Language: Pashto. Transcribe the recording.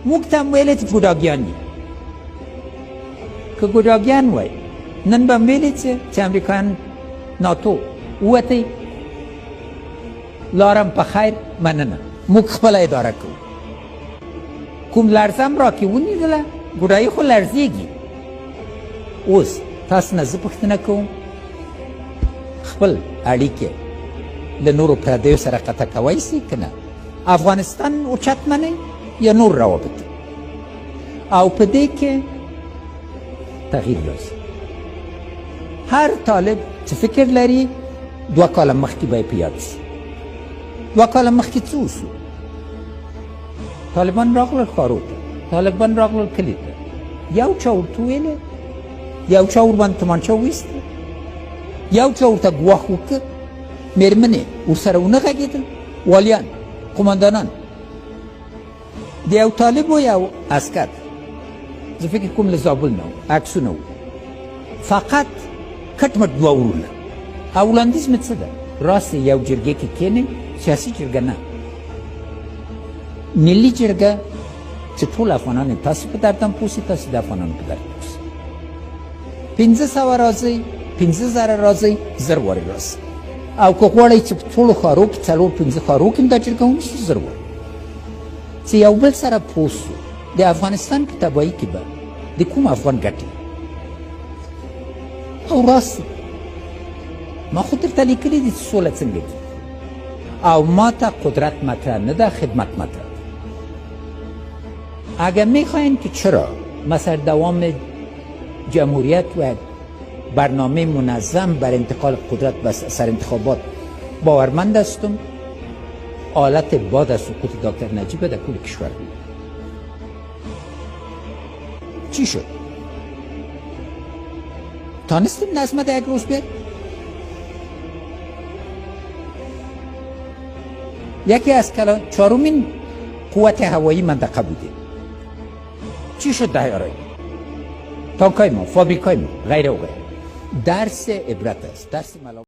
موږ ته هم ویلې چې ګوډاګیان دي که ګوډاګیان وای نن به هم ویلې چې امریکایان ناتو ووتی لارم په خیر مننه موږ خپله اداره کوو کوم لړزم راکې ونیدله ګوډایي خو لړزېږي اوس تاسو نه زه پوښتنه کوم خپل اړیکې له نورو پردیو سره قطع کوی سي که نه افغانستان اوچت منئ یا نور روابط او په دې کې تغییر راځي هر طالب چې فکر لري 2 کاله مخکې به یې په یاد سي 2 کاله مخکې څه وسو طالبان راغلل ښارو ته طالبان راغلل کلي ته یو چا ورته ویلې یو چا ورباندې تومانچه وویسته یو چا ورته ګواښ وکړه مېرمنې ورسره ونه غږېدل والیان قماندانان د یو طالب و یو عسکر زه فکر کوم له زابل نه و عکسونه و فقط کټ مټ 2 ورونه او وړاندیز مې څه ده راسې یو جرګې کې کښېنئ سیاسي جرګه نه ملي جرګه چې ټول افغانان تاسو په درد هم پوه سي تاسو د افغانانو په درد پوه سي 500 راځئ 50,000 راځئ 1000 وارې راسئ او که غواړئ چې په ټولو ښارو کې 4-5 ښارو کې هم دا جرګه ونیسو 1000 وارې چې یو بل سره پوه سو د افغانستان په تباهي کې به د کوم افغان ګټې او راسئ ما خو درته لیکلي دي چې سوله څنګه کېږي او ما ته قدرت مطرح نه ده خدمت مطرح ده اگر میخواین که چرا مثلا دوام جمهوریت و برنامه منظم بر انتقال قدرت به سر انتخابات باورمند هستم آلت بعد از سقوط دکتر نجیب در کل کشور بود چی شد؟ تانستیم نظمت یک روز بیاد؟ یکی از 4مین قوت هوایی منطقه بوده چی شد دهیارایی؟ تانکای ما، فابریکای ما، غیره و غیره درس عبرت است درس